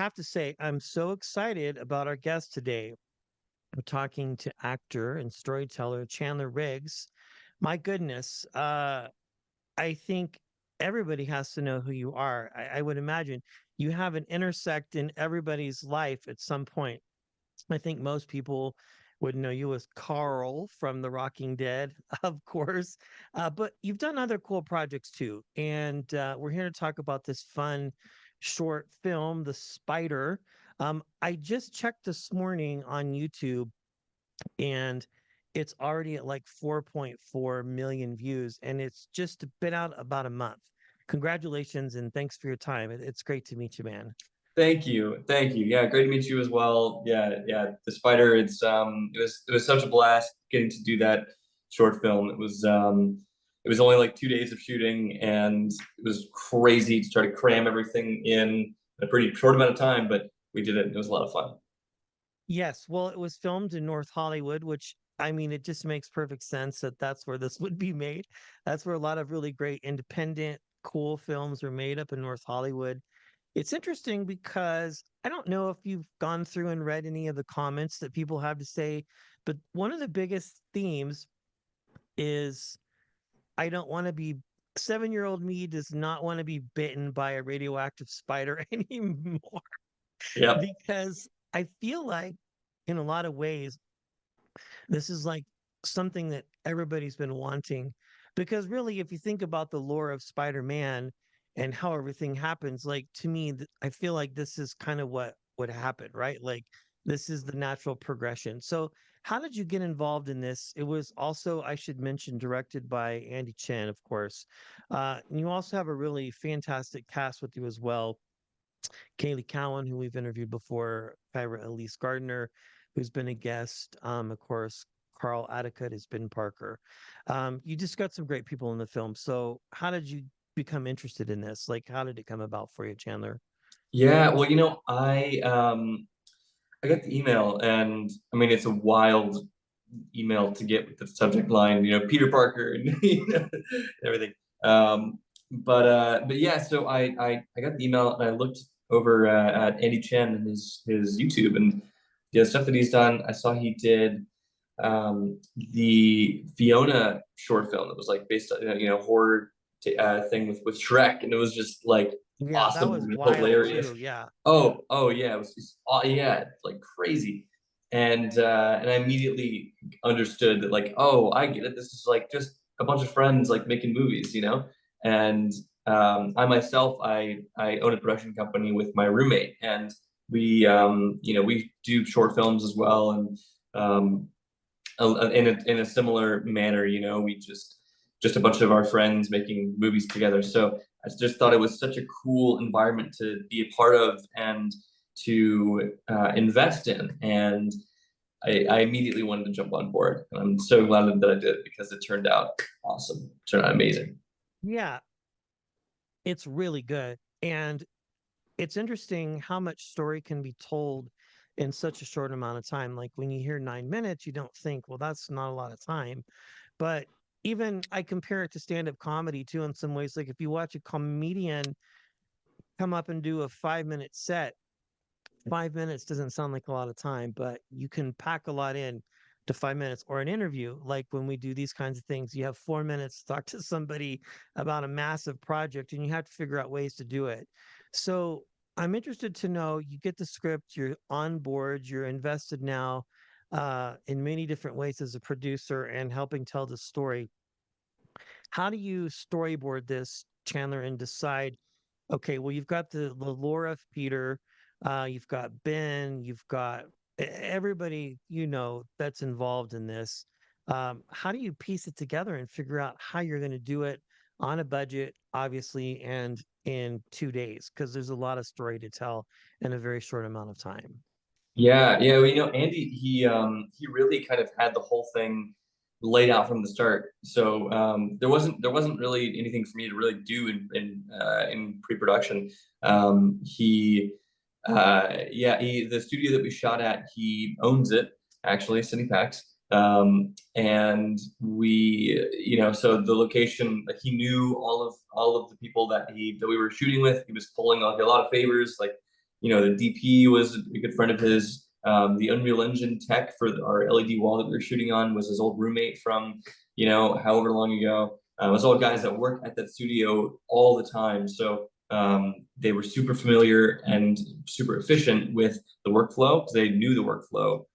have to say, I'm so excited about our guest today. We're talking to actor and storyteller Chandler Riggs. My goodness, I think everybody has to know who you are. I would imagine you have an intersect in everybody's life at some point. I think most people would know you as Carl from The Rocking Dead, of course, but you've done other cool projects too. And we're here to talk about this fun short film, The Spider. I just checked this morning on YouTube and it's already at like 4.4 million views, and it's just been out about a month. Congratulations and thanks for your time. It's great to meet you, man. Thank you. Thank you. Yeah, great to meet you as well. Yeah, yeah. The Spider, it was such a blast getting to do that short film. It was only like 2 days of shooting and it was crazy to try to cram everything in a pretty short amount of time, but we did it. It was a lot of fun. Yes, well, it was filmed in North Hollywood, which I mean, it just makes perfect sense that that's where this would be made. That's where a lot of really great independent, cool films are made up in North Hollywood. It's interesting because I don't know if you've gone through and read any of the comments that people have to say, but one of the biggest themes is I don't want to be 7-year-old me does not want to be bitten by a radioactive spider anymore Yep. because I feel like in a lot of ways this is like something that everybody's been wanting because really if you think about the lore of Spider-Man and how everything happens, like to me I feel like this is kind of what would happen, right? Like this is the natural progression. So how did you get involved in this? It was also, I should mention, directed by Andy Chen, of course. And you also have a really fantastic cast with you as well. Kaylee Cowan, who we've interviewed before, Kyra Elise Gardner, who's been a guest. Of course, Carl Attica has been Parker. You just got some great people in the film. So, how did you become interested in this? Like, how did it come about for you, Chandler? Yeah, well, I got the email and I mean it's a wild email to get with the subject line, Peter Parker and everything. But yeah, so I got the email and I looked over at Andy Chen and his YouTube and the stuff that he's done. I saw he did the Fiona short film that was like based on horror thing with Shrek, and it was just like Yeah, that awesome was and wild hilarious. too. Yeah. Oh yeah, it was just, yeah, like crazy. And I immediately understood that like, oh, I get it. This is like just a bunch of friends like making movies. And I myself, I own a production company with my roommate, and we do short films as well, and um, in a similar manner, we just a bunch of our friends making movies together. So I just thought it was such a cool environment to be a part of and to invest in. And I immediately wanted to jump on board. And I'm so glad that I did because it turned out awesome. It turned out amazing. Yeah, it's really good. And it's interesting how much story can be told in such a short amount of time. Like when you hear 9 minutes, you don't think, well, that's not a lot of time. But even I compare it to stand-up comedy too in some ways. Like if you watch a comedian come up and do a 5-minute set, 5 minutes doesn't sound like a lot of time, but you can pack a lot in to 5 minutes. Or an interview, like when we do these kinds of things, you have 4 minutes to talk to somebody about a massive project and you have to figure out ways to do it. So I'm interested to know, you get the script, you're on board, you're invested now in many different ways as a producer and helping tell the story. How do you storyboard this, Chandler, and decide, okay, well, you've got the lore of Peter, you've got Ben, you've got everybody that's involved in this. How do you piece it together and figure out how you're going to do it on a budget, obviously, and in 2 days? Because there's a lot of story to tell in a very short amount of time. Yeah, yeah. Well, Andy, he really kind of had the whole thing laid out from the start. So there wasn't really anything for me to really do in pre-production. The studio that we shot at, he owns it actually, Cinepax. And so the location, like he knew all of the people that we were shooting with. He was pulling like a lot of favors, like the DP was a good friend of his. The Unreal Engine tech for our LED wall that we were shooting on was his old roommate from, however long ago. It was all guys that work at that studio all the time. So they were super familiar and super efficient with the workflow because they knew the workflow.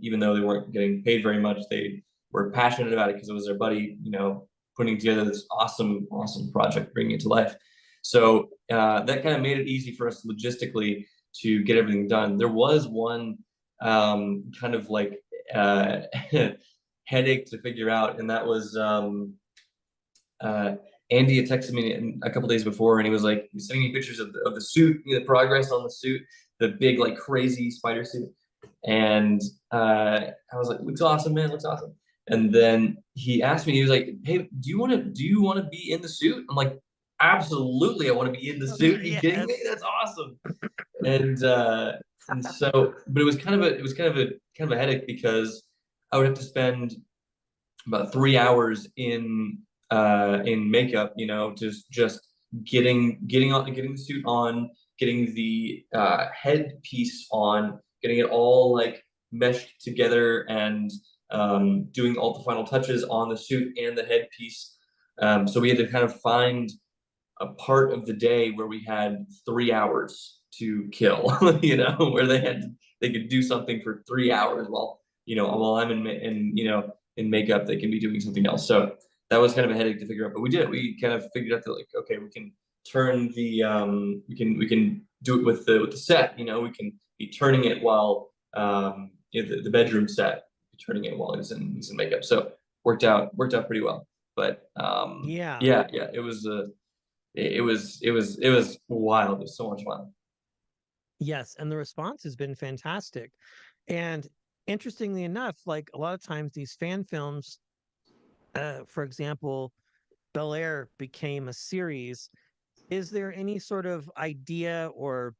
Even though they weren't getting paid very much, they were passionate about it because it was their buddy, putting together this awesome, awesome project, bringing it to life. So that kind of made it easy for us logistically to get everything done. There was one kind of like uh, headache to figure out, and that was uh, Andy had texted me a couple days before, and he was like, he was sending me pictures of the suit, the progress on the suit, the big like crazy spider suit, and I was like, looks awesome, man, looks awesome. And then he asked me, he was like, hey, do you want to be in the suit? I'm like, absolutely, I want to be in the suit. Are you kidding me? Yes. That's awesome. And so, but it was kind of a headache because I would have to spend about 3 hours in makeup, just getting the suit on, getting the headpiece on, getting it all like meshed together, and doing all the final touches on the suit and the headpiece. So we had to kind of find a part of the day where we had 3 hours to kill, where they could do something for 3 hours while I'm in makeup, they can be doing something else. So that was kind of a headache to figure out, but we did it. We kind of figured out that like, okay, we can turn the we can do it with the set. We can be turning it while the bedroom set, turning it while he's in makeup. So worked out pretty well. But Yeah. yeah, it was wild. It was so much fun. Yes. And the response has been fantastic. And interestingly enough, like a lot of times these fan films, for example, Bel Air became a series. Is there any sort of idea or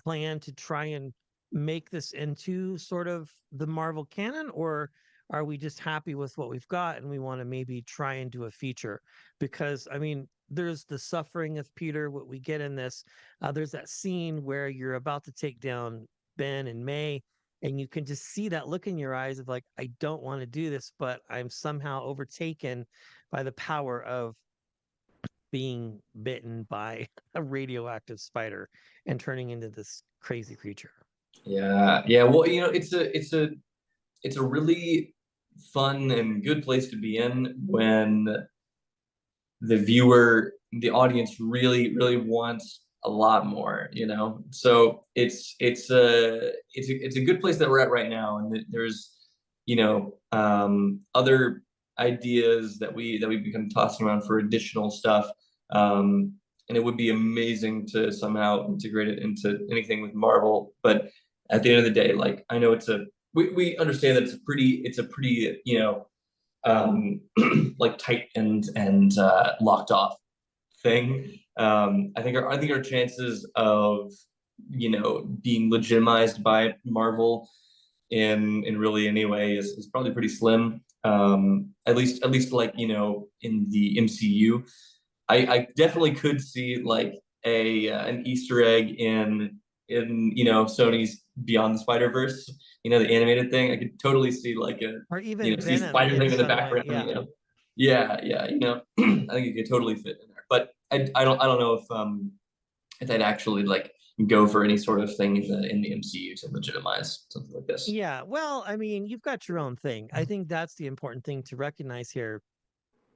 plan to try and make this into sort of the Marvel canon, or are we just happy with what we've got and we want to maybe try and do a feature? Because I mean, there's the suffering of Peter, what we get in this. There's that scene where you're about to take down Ben and May, and you can just see that look in your eyes of like, I don't want to do this, but I'm somehow overtaken by the power of being bitten by a radioactive spider and turning into this crazy creature. Yeah, yeah. Well, it's a really fun and good place to be in when the audience really, really wants a lot more, So it's a good place that we're at right now, and there's, other ideas that we've become tossing around for additional stuff. And it would be amazing to somehow integrate it into anything with Marvel. But at the end of the day, like I know we understand that it's a pretty um, like tight and locked off thing. I think our chances of being legitimized by Marvel in really any way is probably pretty slim. At least like in the MCU, I definitely could see like a an Easter egg in Sony's Beyond the Spider Verse, the animated thing. I could totally see like Or even see Venom Spider in thing in the some way. background. Yeah. Yeah, yeah. I think it could totally fit in there. But I don't know if they'd actually like go for any sort of thing in the MCU to legitimize something like this. Yeah. Well, I mean, you've got your own thing. I think that's the important thing to recognize here.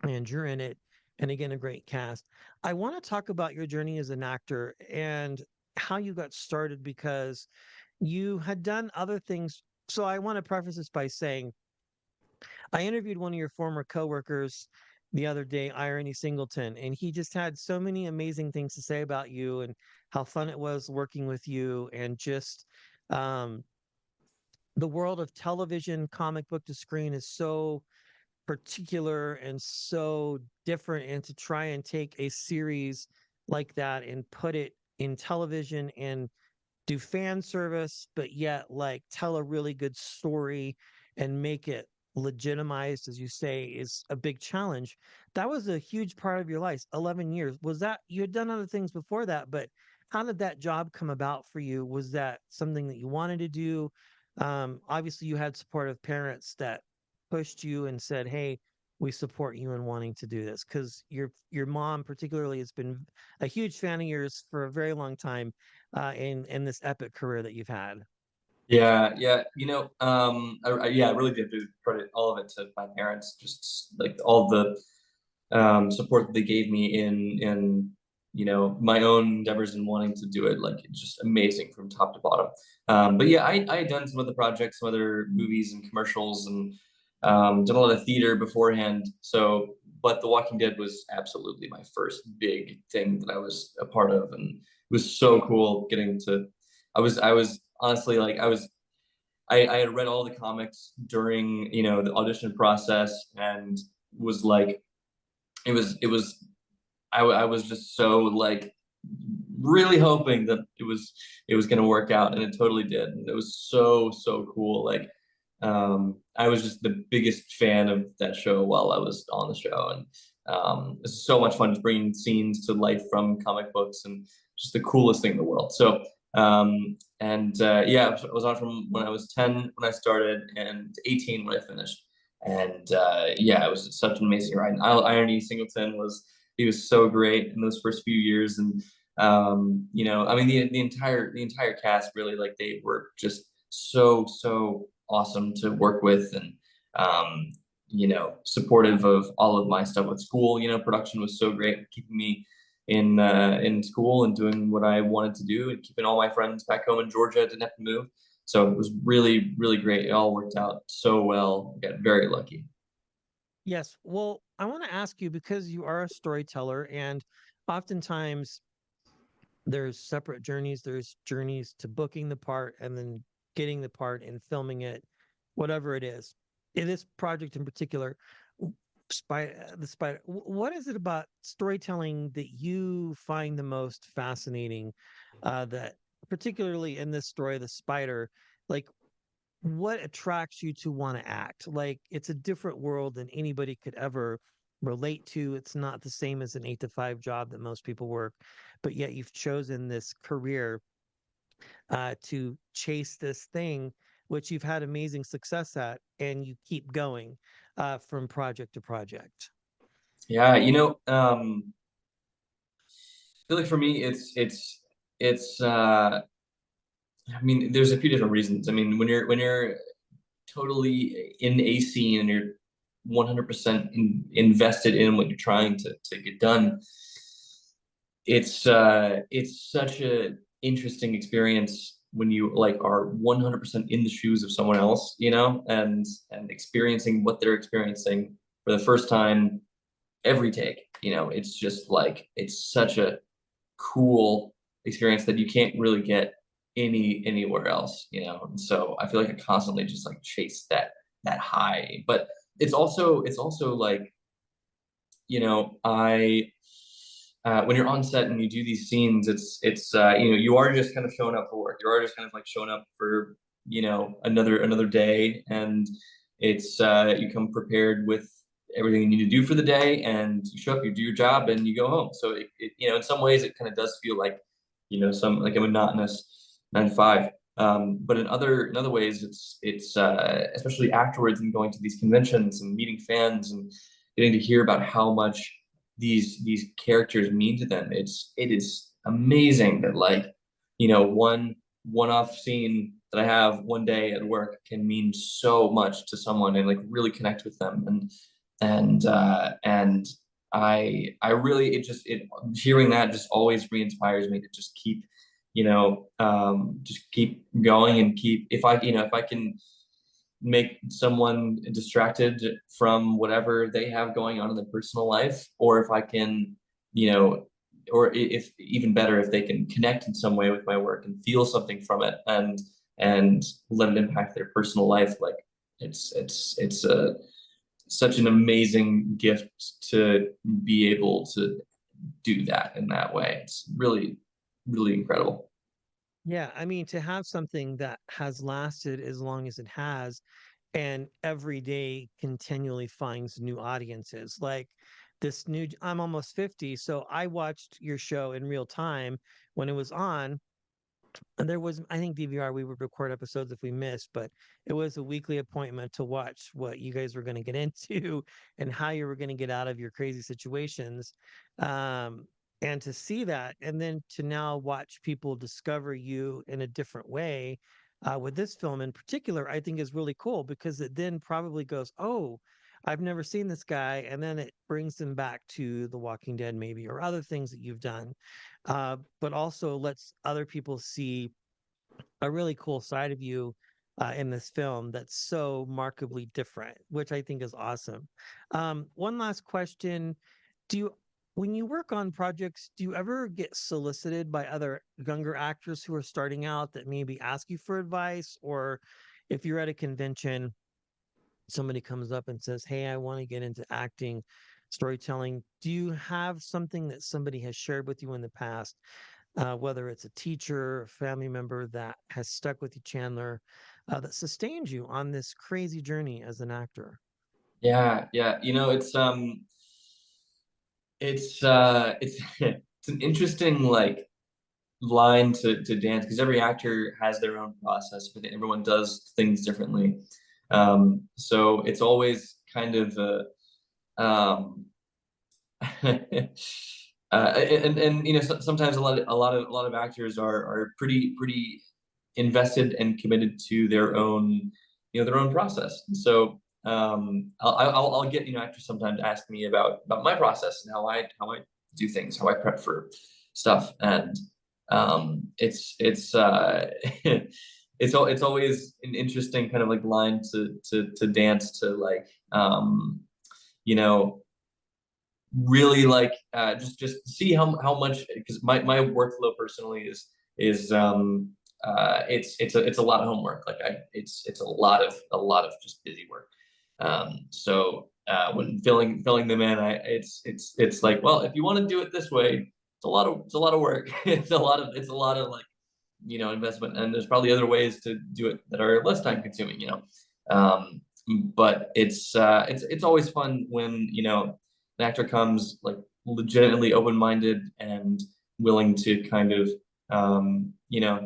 And you're in it. And again, a great cast. I want to talk about your journey as an actor and how you got started because you had done other things. So I want to preface this by saying I interviewed one of your former coworkers the other day, Irony Singleton, and he just had so many amazing things to say about you and how fun it was working with you and just um, the world of television, comic book to screen is so particular and so different. And to try and take a series like that and put it in television and do fan service, but yet like tell a really good story and make it legitimized, as you say, is a big challenge. That was a huge part of your life. 11 years. Was that you had done other things before that, but how did that job come about for you? Was that something that you wanted to do? Obviously, you had supportive parents that pushed you and said, "Hey, we support you in wanting to do this." Because your mom, particularly, has been a huge fan of yours for a very long time, in this epic career that you've had. Yeah, yeah. Yeah, I really did have to credit all of it to my parents. Just like all the support that they gave me in my own endeavors and wanting to do it. Like it's just amazing from top to bottom. But yeah, I had done some other projects, some other movies and commercials, and done a lot of theater beforehand. So, but The Walking Dead was absolutely my first big thing that I was a part of, and it was so cool getting to. I was honestly like I had read all the comics during the audition process and was like it was I was just so like really hoping that it was going to work out, and it totally did. And it was so cool. Like I was just the biggest fan of that show while I was on the show, and it's so much fun just bringing scenes to life from comic books, and just the coolest thing in the world. So and yeah, I was on from when I was 10 when I started and 18 when I finished. And yeah, it was such an amazing ride. And Irony Singleton was he was so great in those first few years. And I mean the entire cast really, like, they were just so awesome to work with, and supportive of all of my stuff with school. Production was so great, keeping me in school and doing what I wanted to do, and keeping all my friends back home in Georgia. Didn't have to move. So it was really great. It all worked out so well. I got very lucky. Yes. Well, I want to ask you because you are a storyteller, and oftentimes there's separate journeys. There's journeys to booking the part and then getting the part and filming it, whatever it is. In this project in particular, the spider. What is it about storytelling that you find the most fascinating? That particularly in this story, the spider, like what attracts you to want to act? Like it's a different world than anybody could ever relate to. It's not the same as an 8 to 5 job that most people work, but yet you've chosen this career to chase this thing, which you've had amazing success at, and you keep going from project to project. Yeah, I feel like for me, it's. I mean, there's a few different reasons. I mean, when you're totally in a scene and you're 100% invested in what you're trying to get done, it's such a interesting experience when you like are 100% in the shoes of someone else, and experiencing what they're experiencing for the first time every take. It's just like it's such a cool experience that you can't really get anywhere else. And so I feel like I constantly just like chase that high. But it's also like, I when you're on set and you do these scenes, it's you are just kind of showing up for work. You are just kind of like showing up for another day, and it's you come prepared with everything you need to do for the day, and you show up, you do your job, and you go home. So in some ways it kind of does feel like some like a monotonous 9 to 5. But in other ways, it's especially afterwards and going to these conventions and meeting fans and getting to hear about how much these characters mean to them. It is amazing that, like, one-off scene that I have one day at work can mean so much to someone and like really connect with them. And I really, it hearing that just always re-inspires me to just keep going, and keep, if I can make someone distracted from whatever they have going on in their personal life, or if I can, you know, or if even better, if they can connect in some way with my work and feel something from it, and let it impact their personal life. Like it's a such an amazing gift to be able to do that in that way. It's really incredible. Yeah, I mean, to have something that has lasted as long as it has, and every day continually finds new audiences. Like I'm almost 50, so I watched your show in real time when it was on. And there was, I think DVR, we would record episodes if we missed, but it was a weekly appointment to watch what you guys were going to get into and how you were going to get out of your crazy situations. Um, and to see that, and then to now watch people discover you in a different way with this film in particular, I think is really cool because it then probably goes, oh, I've never seen this guy. And then it brings them back to The Walking Dead, maybe, or other things that you've done, but also lets other people see a really cool side of you in this film that's so markedly different, which I think is awesome. One last question. Do you, when you work on projects, do you ever get solicited by other younger actors who are starting out that maybe ask you for advice? Or if you're at a convention, somebody comes up and says, hey, I want to get into acting, storytelling. Do you have something that somebody has shared with you in the past, whether it's a teacher, a family member that has stuck with you, Chandler, that sustained you on this crazy journey as an actor? Yeah, yeah. It's it's an interesting like line to dance because every actor has their own process, but everyone does things differently. So it's always kind of um, and you know sometimes a lot of actors are pretty invested and committed to their own their own process. And so I'll get actors sometimes ask me about my process and how I do things, how I prep for stuff, and it's it's always an interesting kind of like line to dance to like you know really like just see how much because my workflow personally is it's a lot of homework like I it's a lot of just busy work so when filling them in it's like well if you want to do it this way it's a lot of work it's a lot of like investment and there's probably other ways to do it that are less time consuming um but it's always fun when an actor comes like legitimately open-minded and willing to kind of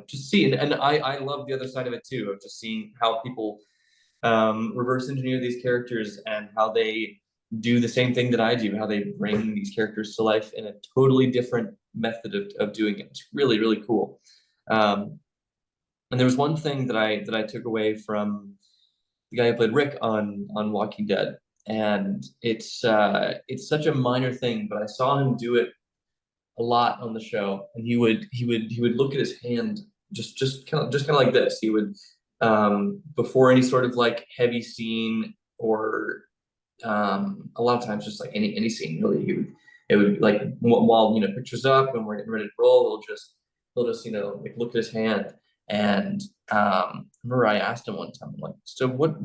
just see it. And I love the other side of it too, of just seeing how people reverse engineer these characters and how they do the same thing that I do, how they bring these characters to life in a totally different method of doing it. It's really, really cool. Um, and there was one thing that I took away from the guy who played Rick on Walking Dead, and it's such a minor thing, but I saw him do it a lot on the show, and he would look at his hand just kind of like this. He would before any sort of like heavy scene or a lot of times just like any scene really it would like while pictures up and we're getting ready to roll he'll just like look at his hand and I remember I asked him one time I'm like so what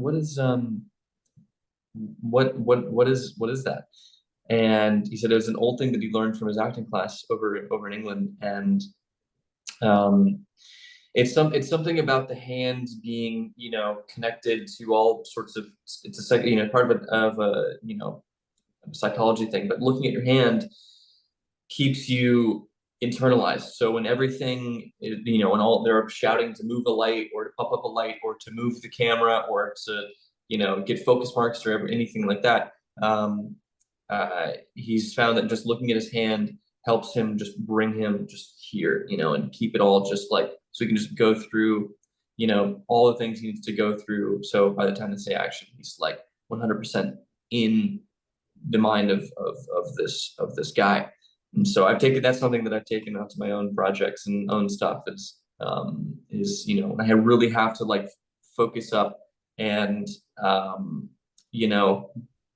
is what is that and he said it was an old thing that he learned from his acting class over in England and um it's something about the hands being connected to all sorts of it's a part of a psychology thing, but looking at your hand keeps you internalized. So when everything, when all they're shouting to move a light or to pop up a light or to move the camera or to, get focus marks or anything like that, he's found that just looking at his hand helps him just bring him just here, and keep it all just like so he can just go through, all the things he needs to go through. So by the time they say action, he's like 100% in the mind of this guy. And so I've taken that's something that I've taken out to my own projects and own stuff is I really have to like focus up and you know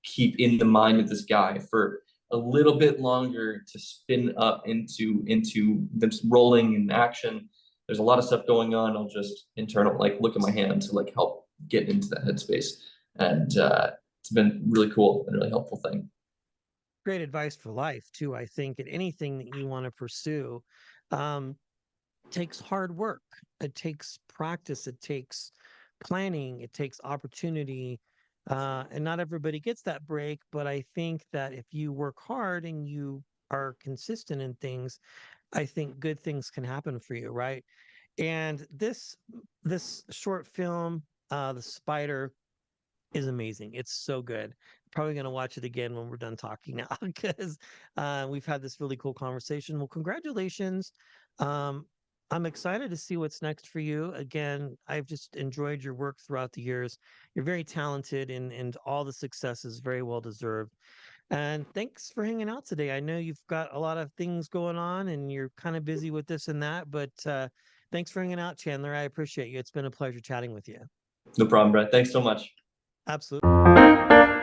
keep in the mind of this guy for a little bit longer to spin up into this rolling in action. There's a lot of stuff going on. I'll just internal like look at my hand to like help get into that headspace, and it's been really cool and really helpful thing. Great advice for life, too. I think in anything that you want to pursue, um, takes hard work. It takes practice. It takes planning. It takes opportunity. And not everybody gets that break, but I think that if you work hard and you are consistent in things, I think good things can happen for you, right? And this short film, The Spider, is amazing. It's so good. Probably going to watch it again when we're done talking now because we've had this really cool conversation. Well, congratulations. Um, I'm excited to see what's next for you. Again, I've just enjoyed your work throughout the years. You're very talented and all the success is very well deserved. And thanks for hanging out today. I know you've got a lot of things going on and you're kind of busy with this and that, but thanks for hanging out, Chandler. I appreciate you. It's been a pleasure chatting with you. No problem, Brett. Thanks so much. Absolutely.